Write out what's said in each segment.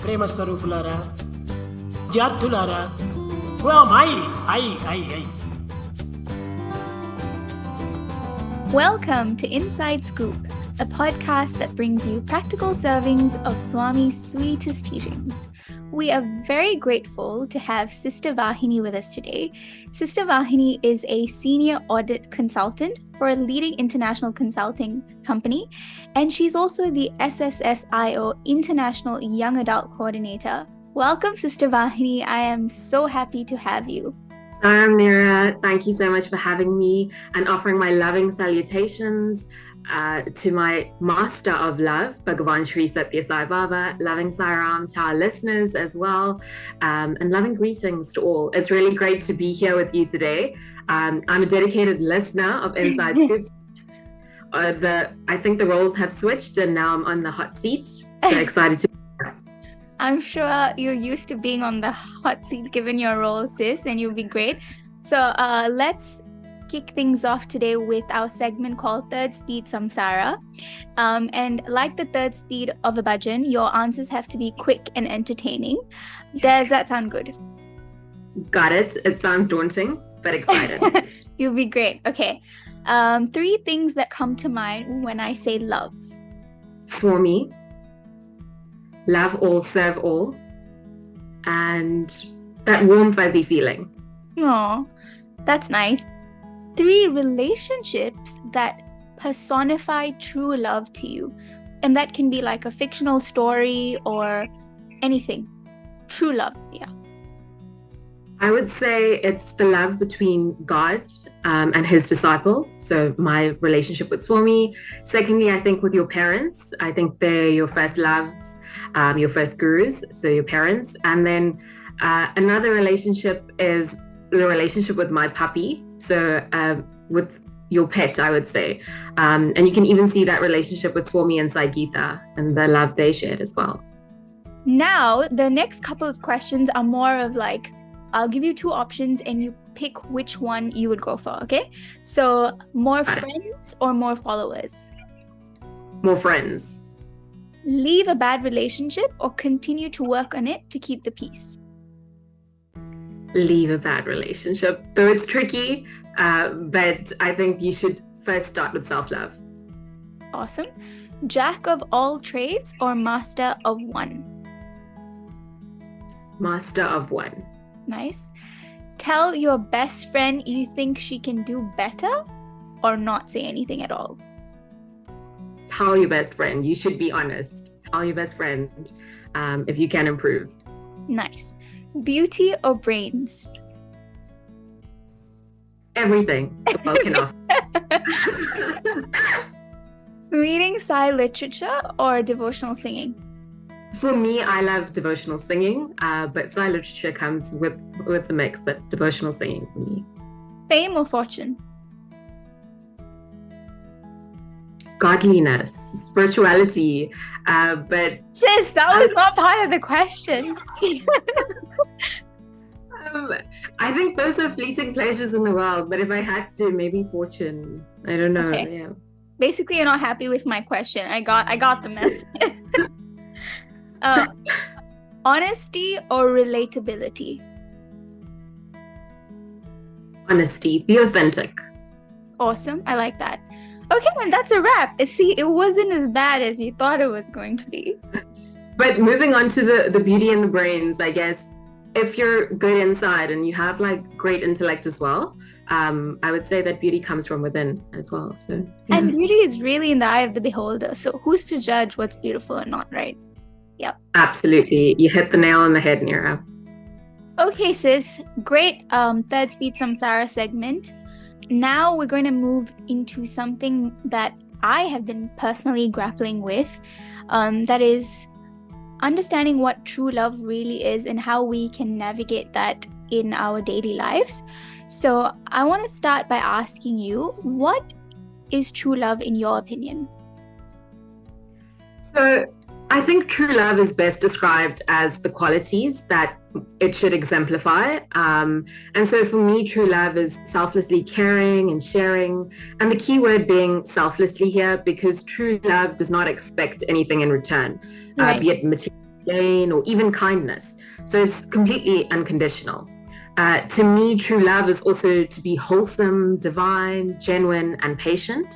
ప్రేమ స్వరూపులారా, విద్యార్థులారా, who am I? Welcome to InSAIde Scoop, a podcast that brings you practical servings of Swami's sweetest teachings. We are very grateful to have Sister Vahinie with us today. Sister Vahinie is a senior audit consultant for a leading international consulting company, and she's also the SSSIO International Young Adult Coordinator. Welcome, Sister Vahinie. I am so happy to have you. Nira, thank you so much for having me and offering my loving salutations to my Master of Love, Bhagavan Sri Sathya Sai Baba, loving Sairam to our listeners as well, and loving greetings to all. It's really great to be here with you today. I'm a dedicated listener of InSAIde Scoops. I think the roles have switched and now I'm on the hot seat. So excited to be here. I'm sure you're used to being on the hot seat given your role, sis, and you'll be great. So let's kick things off today with our segment called Third Speed Samsara. And like the third speed of a bhajan, your answers have to be quick and entertaining. Does that sound good? Got it. It sounds daunting, but excited. You'll be great. Okay. 3 things that come to mind when I say love. Swami, love all, serve all, and that warm, fuzzy feeling. Oh, that's nice. 3 relationships that personify true love to you. And that can be like a fictional story or anything. True love, yeah. I would say it's the love between God and his disciple. So my relationship with Swami. Secondly, I think with your parents. I think they're your first loves, your first gurus, so your parents. And then another relationship is the relationship with my puppy. So with your pet, I would say. And you can even see that relationship with Swami and Sai Gita and the love they shared as well. Now, the next couple of questions are more of like, I'll give you 2 options and you pick which one you would go for, okay? So, more friends or more followers? More friends. Leave a bad relationship or continue to work on it to keep the peace? Leave a bad relationship. Though it's tricky, but I think you should first start with self-love. Awesome. Jack of all trades or master of one? Master of one. Nice. Tell your best friend you think she can do better or not say anything at all? Tell your best friend. You should be honest. Tell your best friend if you can improve. Nice. Beauty or brains? Everything. Spoken of. Reading Sai literature or devotional singing? For me, I love devotional singing, but Sai literature comes with the mix, but devotional singing for me. Fame or fortune? Godliness, spirituality, but... Sis, that was not part of the question. I think those are fleeting pleasures in the world, but if I had to, maybe fortune. I don't know. Okay. Yeah. Basically, you're not happy with my question. I got the message. Honesty or relatability? Honesty. Be authentic. Awesome. I like that. Okay, then that's a wrap. See, it wasn't as bad as you thought it was going to be. But moving on to the beauty and the brains, I guess, if you're good inside and you have like great intellect as well, I would say that beauty comes from within as well. So yeah. And beauty is really in the eye of the beholder. So who's to judge what's beautiful or not, right? Yep. Absolutely. You hit the nail on the head, Nira. Okay, sis. Great Third Speed Samsara segment. Now we're going to move into something that I have been personally grappling with. That is understanding what true love really is and how we can navigate that in our daily lives. So I want to start by asking you, what is true love in your opinion? So I think true love is best described as the qualities that it should exemplify. And so for me, true love is selflessly caring and sharing. And the key word being selflessly here, because true love does not expect anything in return, Right. be it material gain, or even kindness. So it's completely unconditional. To me, true love is also to be wholesome, divine, genuine, and patient,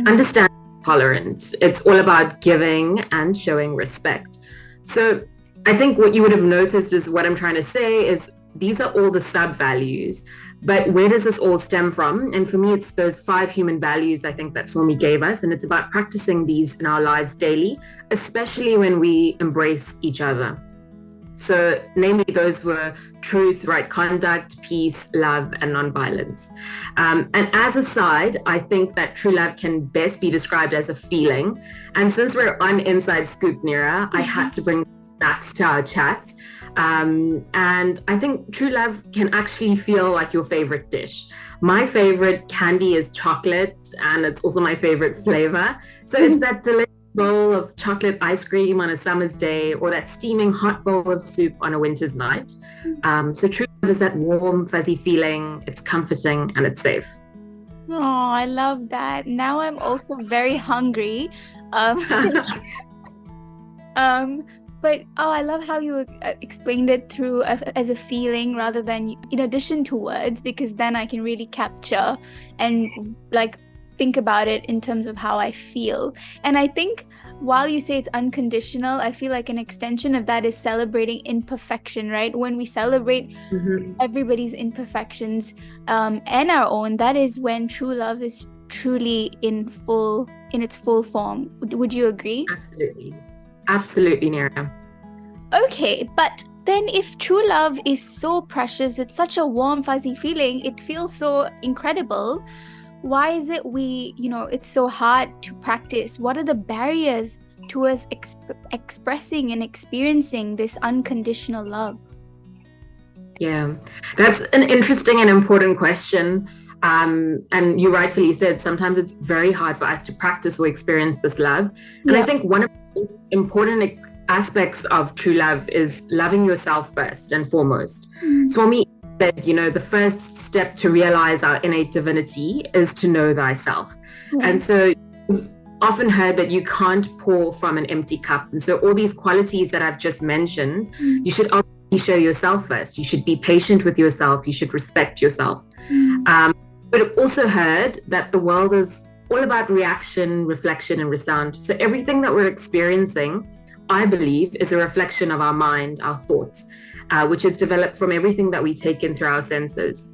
understanding, tolerant. It's all about giving and showing respect. So I think what you would have noticed is what I'm trying to say is these are all the sub values. But where does this all stem from? And for me, it's those 5 human values I think that Swami gave us. And it's about practicing these in our lives daily, especially when we embrace each other. So, namely, those were truth, right conduct, peace, love, and nonviolence. And as a side, I think that true love can best be described as a feeling. And since we're on Inside Scoop, Nira, I had to bring snacks to our chat. And I think true love can actually feel like your favorite dish. My favorite candy is chocolate, and it's also my favorite flavor. So it's that delicious bowl of chocolate ice cream on a summer's day, or that steaming hot bowl of soup on a winter's night. So true love is that warm, fuzzy feeling. It's comforting and it's safe. Oh, I love that. Now I'm also very hungry. But I love how you explained it through as a feeling rather than in addition to words, because then I can really capture and like think about it in terms of how I feel. And I think while you say it's unconditional, I feel like an extension of that is celebrating imperfection, right? When we celebrate everybody's imperfections and our own, that is when true love is truly in its full form. Would you agree? Absolutely, Nira. Okay, but then if true love is so precious, it's such a warm, fuzzy feeling, it feels so incredible, why is it it's so hard to practice? What are the barriers to us expressing and experiencing this unconditional love? Yeah, that's an interesting and important question. And you rightfully said, sometimes it's very hard for us to practice or experience this love. And I think one of the most important aspects of true love is loving yourself first and foremost. Swami said, the first step to realize our innate divinity is to know thyself. And so you've often heard that you can't pour from an empty cup. And so all these qualities that I've just mentioned, you should obviously show yourself first. You should be patient with yourself. You should respect yourself. But I've also heard that the world is all about reaction, reflection, and resound. So everything that we're experiencing, I believe, is a reflection of our mind, our thoughts, which is developed from everything that we take in through our senses.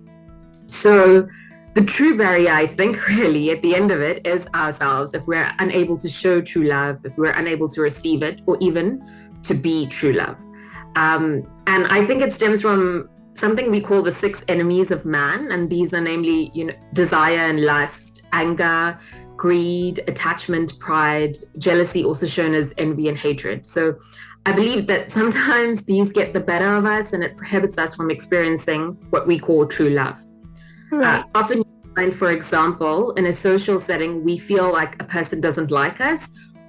So the true barrier, I think, really, at the end of it, is ourselves. If we're unable to show true love, if we're unable to receive it, or even to be true love. And I think it stems from something we call the 6 enemies of man. And these are namely, desire and lust, anger, greed, attachment, pride, jealousy, also shown as envy and hatred. So I believe that sometimes these get the better of us and it prohibits us from experiencing what we call true love. Right. Often you find, for example, in a social setting, we feel like a person doesn't like us,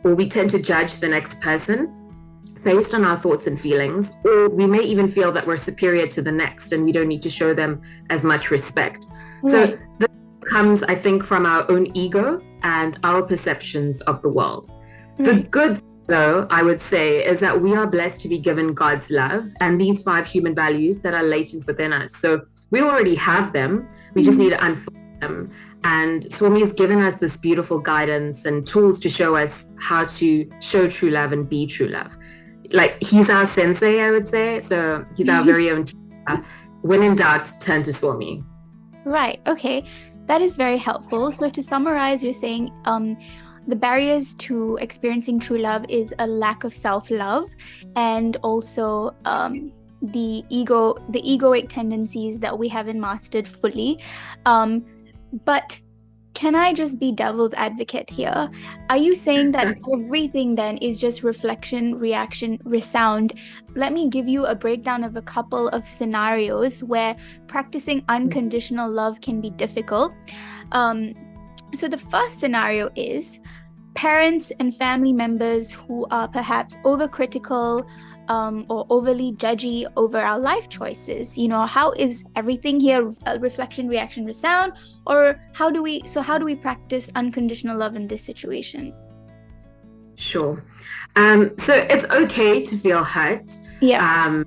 or we tend to judge the next person based on our thoughts and feelings, or we may even feel that we're superior to the next and we don't need to show them as much respect. Right. So this comes, I think, from our own ego and our perceptions of the world. Right. The good thing, though, I would say, is that we are blessed to be given God's love and these 5 human values that are latent within us. So we already have them, we just need to unfold them. And Swami has given us this beautiful guidance and tools to show us how to show true love and be true love. Like, he's our sensei, I would say. So he's our very own teacher. When in doubt, turn to Swami. Right. Okay. That is very helpful. So to summarize, you're saying the barriers to experiencing true love is a lack of self-love, and also the egoic tendencies that we haven't mastered fully. But can I just be devil's advocate here? Are you saying that everything then is just reflection, reaction, resound? Let me give you a breakdown of a couple of scenarios where practicing unconditional love can be difficult. So the first scenario is parents and family members who are perhaps overcritical or overly judgy over our life choices. How is everything here reflection, reaction, resound? Or how do we practice unconditional love in this situation? Sure. So it's okay to feel hurt. Yeah.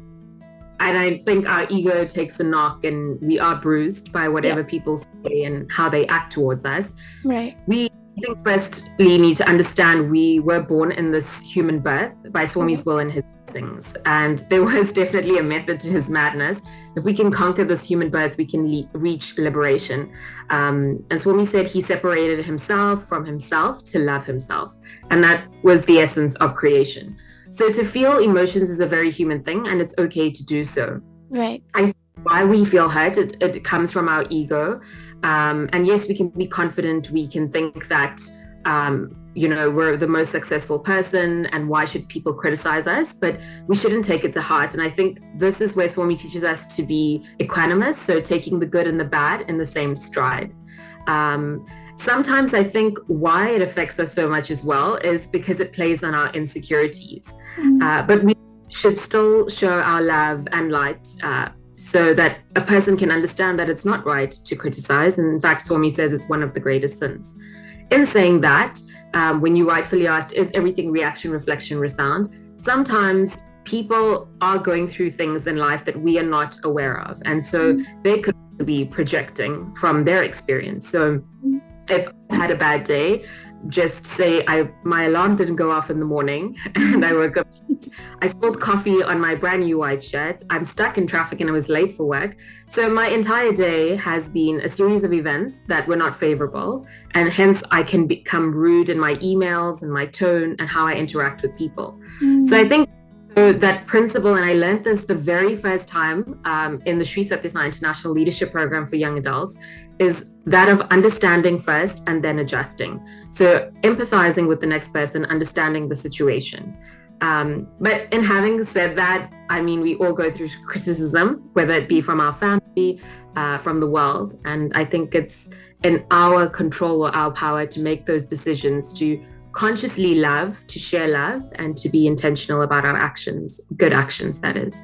And I think our ego takes a knock and we are bruised by whatever people say and how they act towards us. Right. We think firstly need to understand we were born in this human birth by Swami's will and his blessings. And there was definitely a method to his madness. If we can conquer this human birth, we can reach liberation. And Swami said he separated himself from himself to love himself. And that was the essence of creation. So to feel emotions is a very human thing, and it's okay to do so. Right. I think why we feel hurt, it comes from our ego. And yes, we can be confident. We can think that, we're the most successful person, and why should people criticize us? But we shouldn't take it to heart. And I think this is where Swami teaches us to be equanimous, so taking the good and the bad in the same stride. Sometimes I think why it affects us so much as well is because it plays on our insecurities. But we should still show our love and light so that a person can understand that it's not right to criticize. And in fact, Swami says it's one of the greatest sins. In saying that, when you rightfully asked, is everything reaction, reflection, resound? Sometimes people are going through things in life that we are not aware of. And so they could be projecting from their experience. So if I had a bad day, just say my alarm didn't go off in the morning and I woke up, I spilled coffee on my brand new white shirt, I'm stuck in traffic and I was late for work. So my entire day has been a series of events that were not favorable, and hence I can become rude in my emails and my tone and how I interact with people. So I think that principle, and I learned this the very first time in the Sri Sathya Sai International Leadership Program for young adults, is that of understanding first and then adjusting. So empathizing with the next person, understanding the situation. But in having said that, I mean, we all go through criticism, whether it be from our family, from the world. And I think it's in our control or our power to make those decisions, to consciously love, to share love, and to be intentional about our actions, good actions, that is.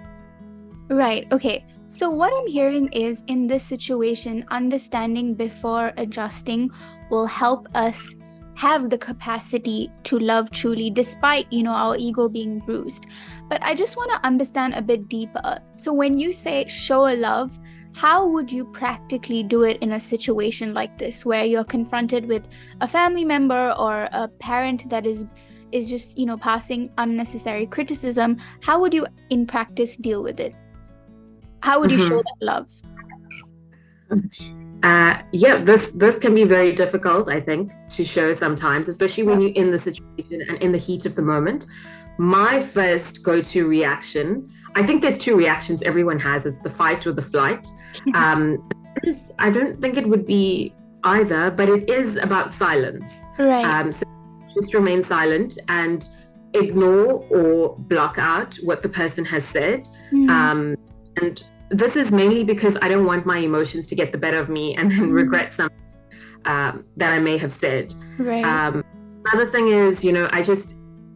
Right. Okay. So what I'm hearing is, in this situation, understanding before adjusting will help us have the capacity to love truly, despite, our ego being bruised. But I just want to understand a bit deeper. So when you say show a love, how would you practically do it in a situation like this, where you're confronted with a family member or a parent that is just, passing unnecessary criticism? How would you, in practice, deal with it? How would you show that love? This can be very difficult, I think, to show sometimes, especially when you're in the situation and in the heat of the moment. My first go-to reaction, I think there's two reactions everyone has, is the fight or the flight. I don't think it would be either, but it is about silence. Right. So just remain silent and ignore or block out what the person has said. And this is mainly because I don't want my emotions to get the better of me and then regret something that I may have said. Right. Another thing is,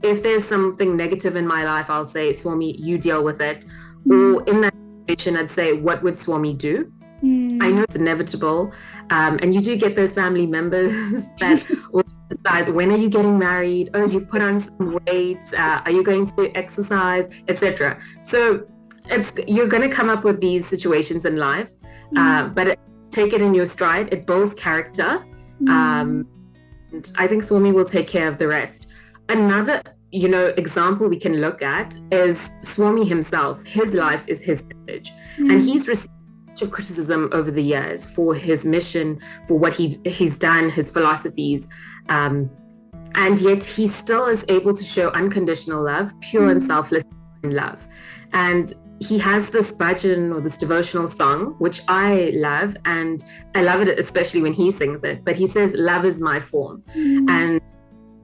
if there's something negative in my life, I'll say, Swami, you deal with it. Or in that situation, I'd say, what would Swami do? I know it's inevitable. And you do get those family members that will decide, when are you getting married? Oh, you put on some weight. Are you going to exercise, etc. So you're going to come up with these situations in life, but take it in your stride. It builds character. And I think Swami will take care of the rest. Another, example we can look at is Swami himself. His life is his message, and he's received much of criticism over the years for his mission, for what he's done, his philosophies, and yet he still is able to show unconditional love, pure and selfless love. And he has this bhajan, or this devotional song, which I love, and I love it especially when he sings it. But he says, love is my form. And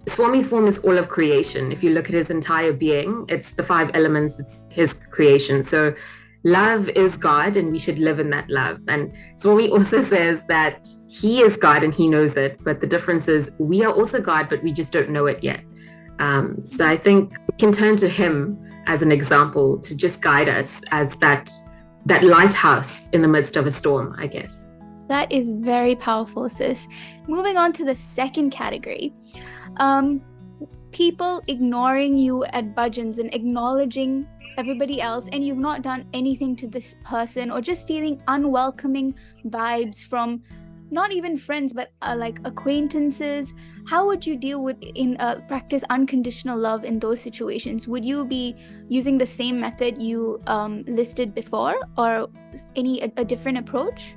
Swami's form is all of creation. If you look at his entire being, it's the 5 elements, it's his creation. So love is God, and we should live in that love. And Swami also says that he is God and he knows it, but the difference is we are also God, but we just don't know it yet. So I think we can turn to him as an example to just guide us as that lighthouse in the midst of a storm, I guess. That is very powerful, sis. Moving on to the second category. people ignoring you at bhajans and acknowledging everybody else, and you've not done anything to this person, or just feeling unwelcoming vibes from not even friends but like acquaintances, how would you deal with practice unconditional love in those situations? Would you be using the same method you listed before, or a different approach?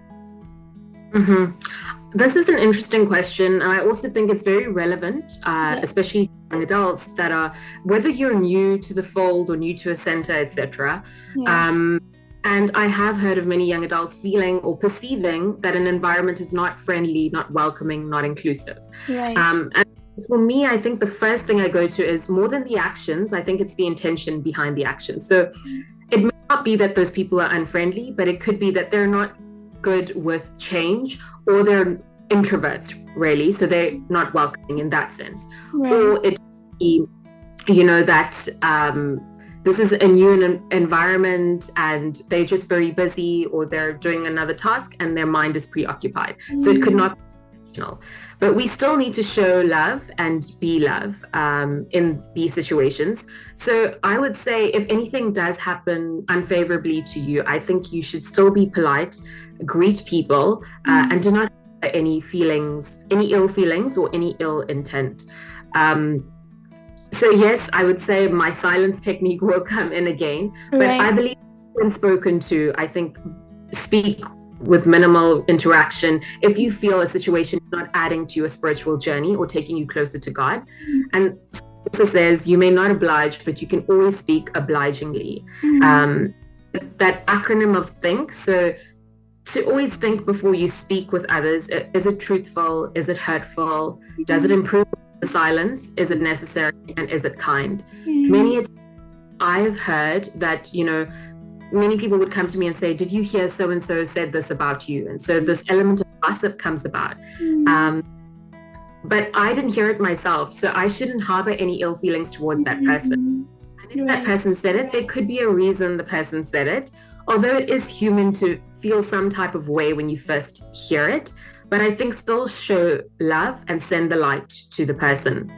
This is an interesting question. I also think it's very relevant, especially young adults that are, whether you're new to the fold or new to a center, etc. And I have heard of many young adults feeling or perceiving that an environment is not friendly, not welcoming, not inclusive. And for me, I think the first thing I go to is, more than the actions, I think it's the intention behind the actions. So it may not be that those people are unfriendly, but it could be that they're not good with change, or they're introverts, really, so they're not welcoming in that sense. Or it could be, that this is a new environment and they're just very busy, or they're doing another task and their mind is preoccupied. So it could not be intentional. But we still need to show love and be love in these situations. So I would say, if anything does happen unfavorably to you, I think you should still be polite, greet people, and do not have any ill feelings or any ill intent. So yes, I would say my silence technique will come in again, but I believe when spoken to, I think speak with minimal interaction if you feel a situation is not adding to your spiritual journey or taking you closer to God. And it says you may not oblige, but you can always speak obligingly. That acronym of think, so to always think before you speak with others. Is it truthful? Is it hurtful? Does it improve the silence? Is it necessary? And is it kind? Many I've heard that, many people would come to me and say, did you hear so-and-so said this about you? And so this element of gossip comes about. But I didn't hear it myself, so I shouldn't harbor any ill feelings towards that person. And if that person said it, there could be a reason the person said it, although it is human to feel some type of way when you first hear it. But I think still show love and send the light to the person.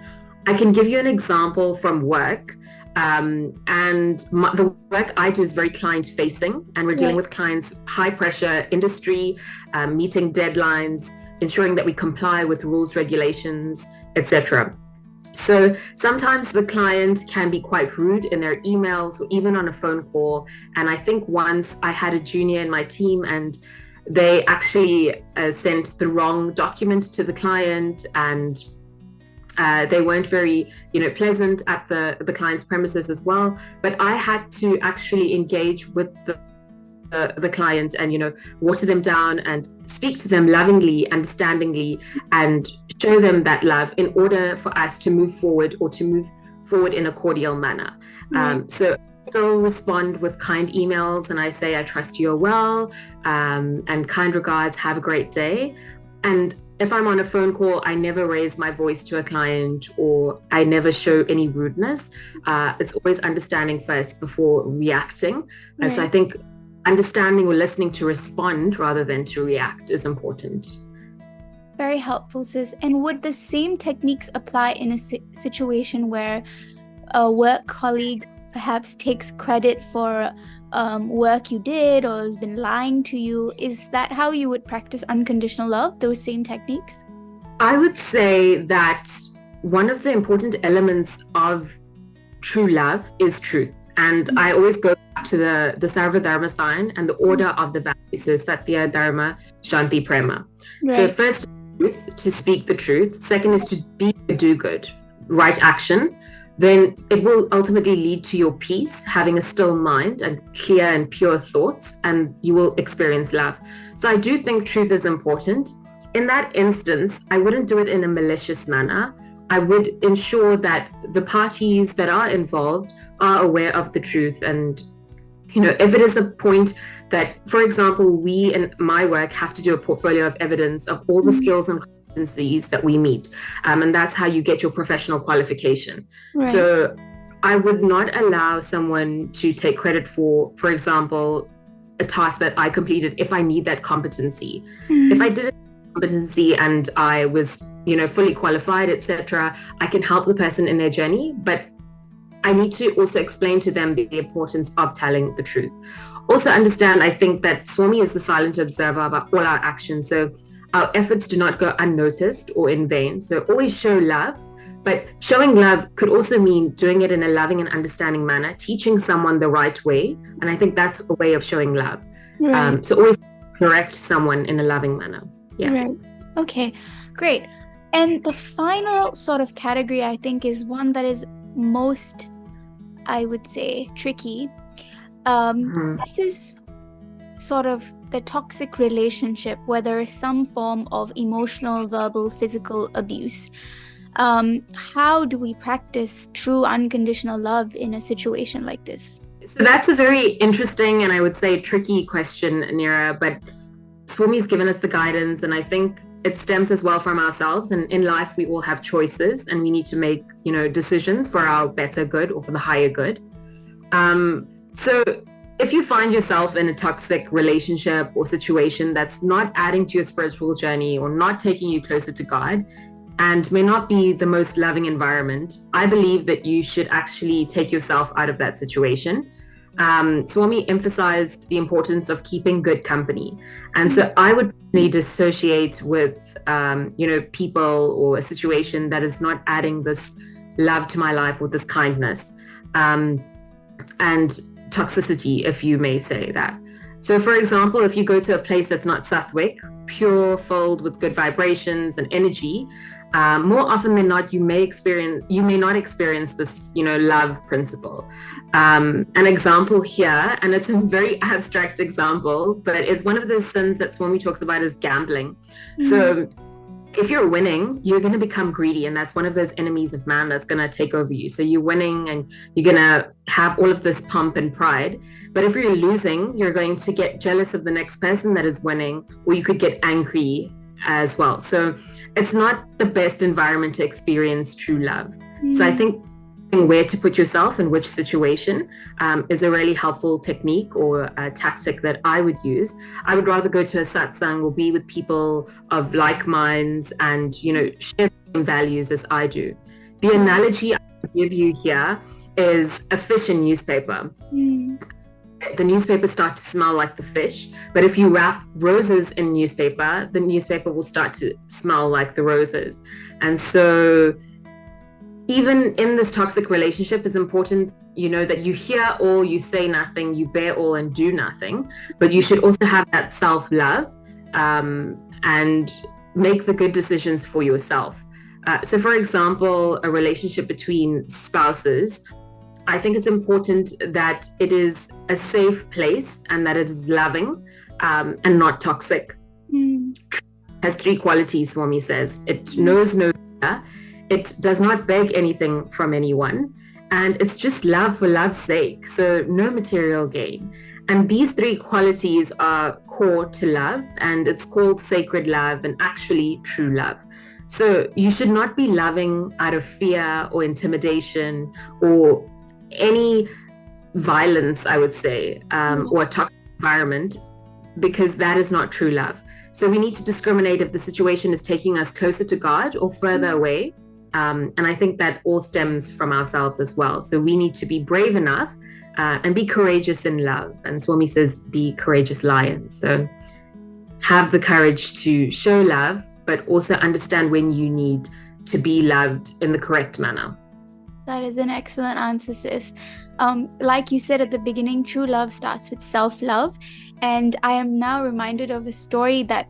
I can give you an example from work. The work I do is very client-facing, and we're dealing with clients, high-pressure industry, meeting deadlines, ensuring that we comply with rules, regulations, etc. So sometimes the client can be quite rude in their emails or even on a phone call. And I think once I had a junior in my team, and they actually sent the wrong document to the client, and they weren't very, pleasant at the client's premises as well. But I had to actually engage with the client and, water them down and speak to them lovingly, understandingly, and show them that love in order for us to move forward, or to move forward in a cordial manner. So I still respond with kind emails, and I say, I trust you are well, and kind regards, have a great day. And if I'm on a phone call, I never raise my voice to a client, or I never show any rudeness. It's always understanding first before reacting. So I think understanding or listening to respond rather than to react is important. Very helpful, sis. And would the same techniques apply in a situation where a work colleague perhaps takes credit for work you did, or has been lying to you? Is that how you would practice unconditional love, those same techniques? I would say that one of the important elements of true love is truth. And I always go back to the Sarva Dharma sign and the order of the values. So Sathya, Dharma, Shanti, Prema. So first, truth, to speak the truth. Second is to be a do-good, right action. Then it will ultimately lead to your peace, having a still mind and clear and pure thoughts, and you will experience love. So I do think truth is important. In that instance, I wouldn't do it in a malicious manner. I would ensure that the parties that are involved are aware of the truth. And, if it is a point that, for example, we in my work have to do a portfolio of evidence of all the skills and competencies that we meet. And that's how you get your professional qualification. So I would not allow someone to take credit for example, a task that I completed if I need that competency. If I did a competency and I was fully qualified, etc. I can help the person in their journey, but I need to also explain to them the importance of telling the truth. Also understand, I think that Swami is the silent observer about all our actions. So our efforts do not go unnoticed or in vain. So always show love, but showing love could also mean doing it in a loving and understanding manner, teaching someone the right way. And I think that's a way of showing love. Right. So always correct someone in a loving manner. Yeah. Right. Okay, great. And the final sort of category, I think, is one that is most, I would say, tricky. This is sort of the toxic relationship where there is some form of emotional, verbal, physical abuse. How do we practice true unconditional love in a situation like this? So that's a very interesting and I would say tricky question, Nira, but Swami's given us the guidance, and I think it stems as well from ourselves. And in life, we all have choices, and we need to make, decisions for our better good or for the higher good. So if you find yourself in a toxic relationship or situation that's not adding to your spiritual journey or not taking you closer to God, and may not be the most loving environment, I believe that you should actually take yourself out of that situation. Swami emphasized the importance of keeping good company. And so I would need to dissociate with, people or a situation that is not adding this love to my life or this kindness and toxicity, if you may say that. So for example, if you go to a place that's not sattvic, pure, filled with good vibrations and energy, more often than not, you may not experience this, love principle. An example here, and it's a very abstract example, but it's one of those sins that Swami talks about is gambling. Mm-hmm. So if you're winning, you're going to become greedy, and that's one of those enemies of man that's going to take over you. So you're winning and you're going to have all of this pomp and pride. But if you're losing, you're going to get jealous of the next person that is winning, or you could get angry as well. So it's not the best environment to experience true love. So I think where to put yourself in which situation is a really helpful technique or a tactic that I would use. I would rather go to a satsang or be with people of like minds and, share the same values as I do. The analogy I would give you here is a fish in newspaper. The newspaper starts to smell like the fish, but if you wrap roses in newspaper, the newspaper will start to smell like the roses. And so even in this toxic relationship, it's important, that you hear all, you say nothing, you bear all and do nothing, but you should also have that self-love and make the good decisions for yourself. So for example, a relationship between spouses, I think it's important that it is a safe place and that it is loving and not toxic. It has three qualities, Swami says. It knows no fear, it does not beg anything from anyone, and it's just love for love's sake, so no material gain. And these three qualities are core to love, and it's called sacred love and actually true love. So you should not be loving out of fear or intimidation or any violence, I would say, or a toxic environment, because that is not true love. So we need to discriminate if the situation is taking us closer to God or further away. And I think that all stems from ourselves as well. So we need to be brave enough and be courageous in love. And Swami says, be courageous lions. So have the courage to show love, but also understand when you need to be loved in the correct manner. That is an excellent answer, sis. Like you said at the beginning, true love starts with self-love. And I am now reminded of a story that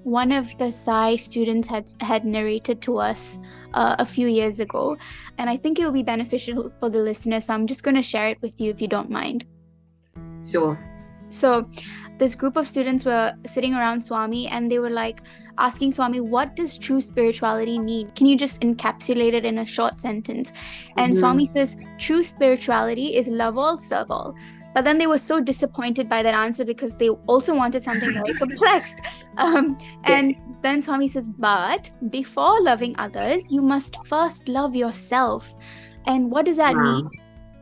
one of the Sai students had narrated to us a few years ago. And I think it will be beneficial for the listeners. So I'm just going to share it with you if you don't mind. Sure. So this group of students were sitting around Swami and they were like asking Swami, what does true spirituality mean? Can you just encapsulate it in a short sentence? And Swami says, true spirituality is love all, serve all. But then they were so disappointed by that answer because they also wanted something very complex. And then Swami says, but before loving others, you must first love yourself. And what does that mean?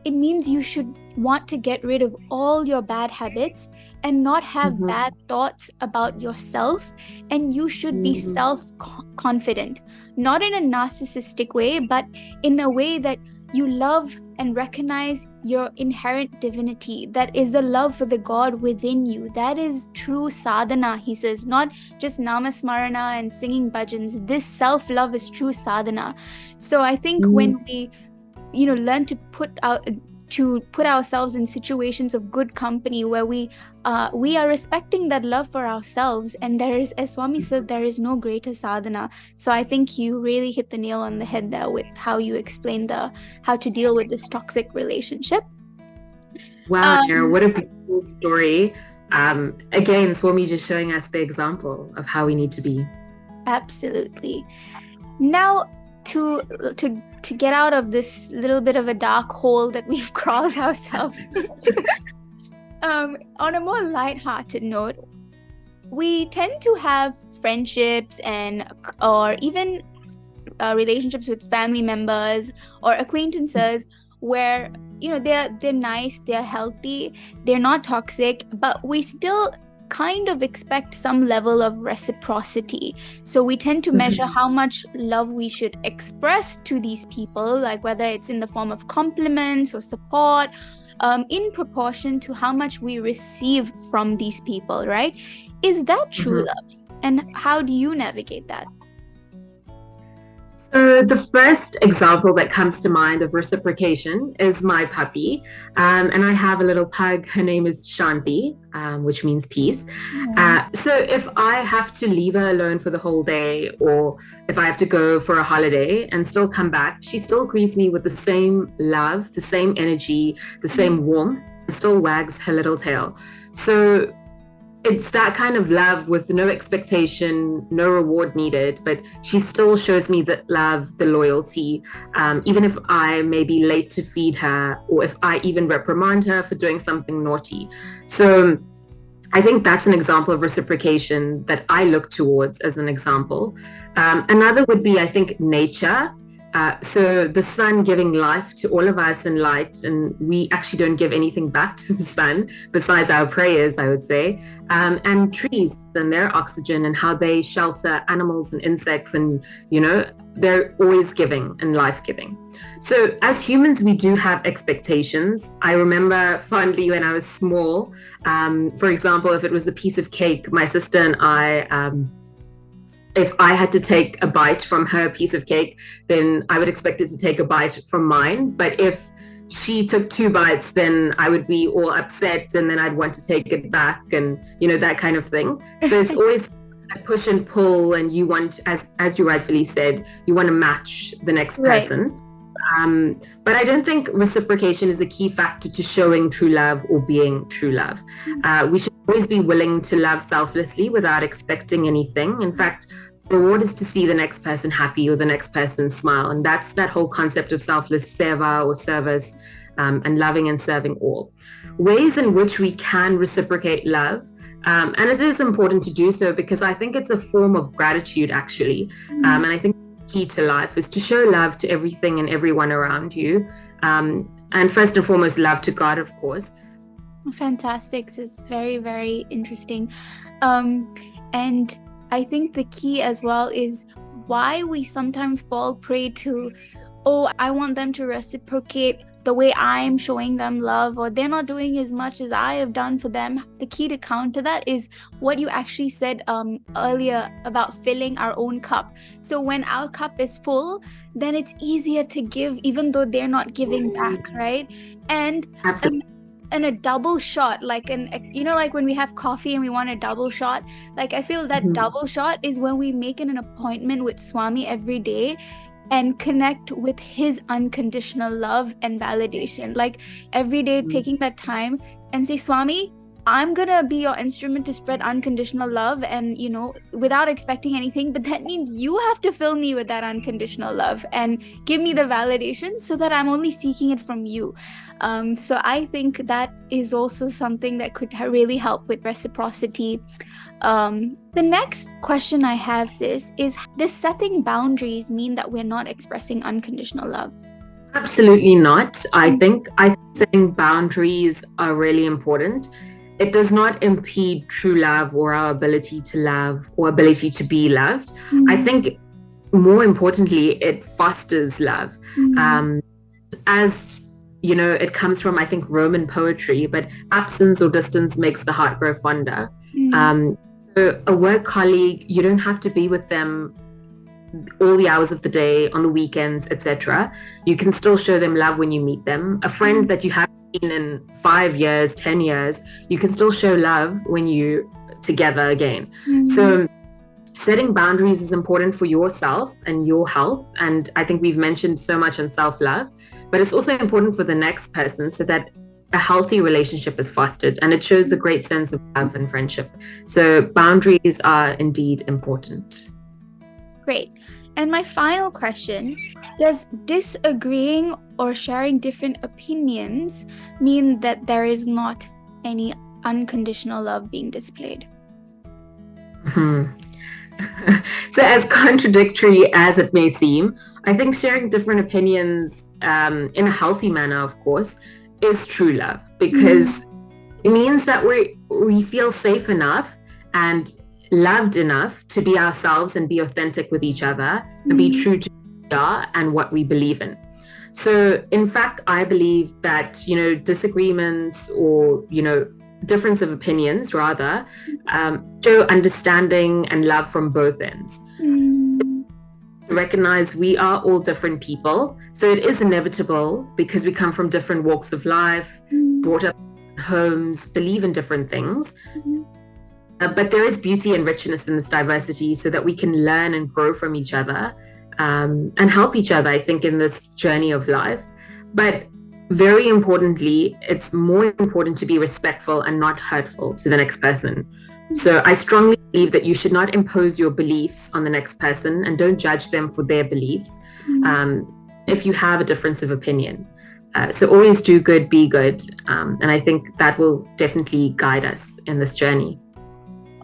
it means you should want to get rid of all your bad habits and not have bad thoughts about yourself. And you should be self-confident, not in a narcissistic way, but in a way that you love and recognize your inherent divinity. That is the love for the God within you. That is true sadhana, he says, not just namasmarana and singing bhajans. This self-love is true sadhana. So I think when we, learn to put ourselves in situations of good company where we are respecting that love for ourselves, and there is, as Swami said, there is no greater sadhana. So I think you really hit the nail on the head there with how you explained how to deal with this toxic relationship. Wow, what a beautiful story. Again, Swami just showing us the example of how we need to be. Absolutely. Now, to get out of this little bit of a dark hole that we've crawled ourselves into, on a more lighthearted note, we tend to have friendships or even relationships with family members or acquaintances where they're nice, they're healthy, they're not toxic, but we still kind of expect some level of reciprocity. So we tend to measure how much love we should express to these people, like whether it's in the form of compliments or support, in proportion to how much we receive from these people, right? Is that true love? And how do you navigate that? So the first example that comes to mind of reciprocation is my puppy. And I have a little pug. Her name is Shanti, which means peace. So if I have to leave her alone for the whole day, or if I have to go for a holiday and still come back, she still greets me with the same love, the same energy, the same warmth, and still wags her little tail. So it's that kind of love with no expectation, no reward needed, but she still shows me the love, the loyalty, even if I may be late to feed her, or if I even reprimand her for doing something naughty. So I think that's an example of reciprocation that I look towards as an example. Another would be, I think, nature. So the sun giving life to all of us and light, and we actually don't give anything back to the sun besides our prayers, I would say, and trees and their oxygen and how they shelter animals and insects, and they're always giving and life-giving. So as humans, we do have expectations. I remember fondly when I was small, for example, if it was a piece of cake, my sister and I, if I had to take a bite from her piece of cake, then I would expect it to take a bite from mine. But if she took 2 bites, then I would be all upset, and then I'd want to take it back, and that kind of thing. So it's always a push and pull, and you want, as you rightfully said, you want to match the next person. But I don't think reciprocation is a key factor to showing true love or being true love. We should always be willing to love selflessly without expecting anything. In fact, the reward is to see the next person happy or the next person smile. And that's that whole concept of selfless seva or service, and loving and serving all. Ways in which we can reciprocate love. And it is important to do so because I think it's a form of gratitude, actually. And I think key to life is to show love to everything and everyone around you, and first and foremost love to God, of course. Fantastic. It's very, very interesting, and I think the key as well is why we sometimes fall prey to, I want them to reciprocate the way I'm showing them love, or they're not doing as much as I have done for them. The key to counter that is what you actually said earlier about filling our own cup. So when our cup is full, then it's easier to give, even though they're not giving back, right? And a double shot, like when we have coffee and we want a double shot, like I feel that double shot is when we make an appointment with Swami every day and connect with his unconditional love and validation. Like every day, taking that time and say, Swami, I'm gonna be your instrument to spread unconditional love, and without expecting anything, but that means you have to fill me with that unconditional love and give me the validation so that I'm only seeking it from you. So I think that is also something that could really help with reciprocity. The next question I have, sis, is does setting boundaries mean that we're not expressing unconditional love? Absolutely not. I think setting boundaries are really important. It does not impede true love or our ability to love or ability to be loved. I think more importantly, it fosters love. Um, as you know, it comes from, I think, Roman poetry, but absence or distance makes the heart grow fonder. So a work colleague, you don't have to be with them all the hours of the day, on the weekends, etc. You can still show them love when you meet them. A friend that you haven't seen in 5 years, 10 years, you can still show love when you together again. So setting boundaries is important for yourself and your health. And I think we've mentioned so much on self-love, but it's also important for the next person so that a healthy relationship is fostered and it shows a great sense of love and friendship. So boundaries are indeed important. Great. And my final question, does disagreeing or sharing different opinions mean that there is not any unconditional love being displayed? So as contradictory as it may seem, I think sharing different opinions in a healthy manner, of course, is true love, because it means that we feel safe enough and loved enough to be ourselves and be authentic with each other and be true to who we are and what we believe in. So in fact, I believe that, disagreements or, difference of opinions rather, show understanding and love from both ends. To recognize we are all different people. So it is inevitable because we come from different walks of life, brought up in homes, believe in different things. But there is beauty and richness in this diversity so that we can learn and grow from each other and help each other, I think, in this journey of life. But very importantly, it's more important to be respectful and not hurtful to the next person. So I strongly believe that you should not impose your beliefs on the next person and don't judge them for their beliefs if you have a difference of opinion. So always do good, be good. And I think that will definitely guide us in this journey.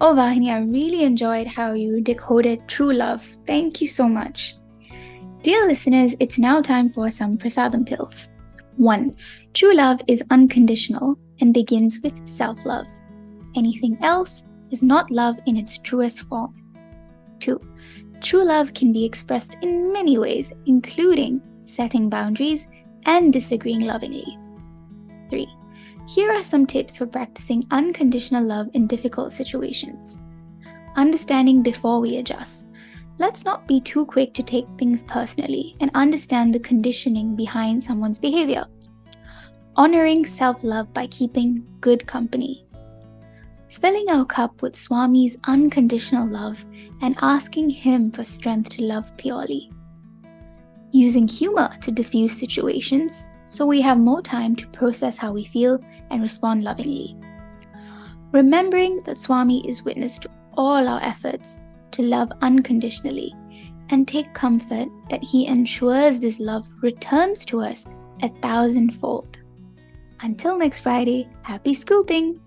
Oh, Vahinie, I really enjoyed how you decoded true love. Thank you so much. Dear listeners, it's now time for some prasadam pills. 1. True love is unconditional and begins with self-love. Anything else is not love in its truest form. 2. True love can be expressed in many ways, including setting boundaries and disagreeing lovingly. 3. Here are some tips for practicing unconditional love in difficult situations. Understanding before we adjust. Let's not be too quick to take things personally and understand the conditioning behind someone's behavior. Honoring self-love by keeping good company. Filling our cup with Swami's unconditional love and asking him for strength to love purely. Using humor to diffuse situations so we have more time to process how we feel and respond lovingly. Remembering that Swami is witness to all our efforts to love unconditionally and take comfort that he ensures this love returns to us 1,000-fold. Until next Friday, happy scooping!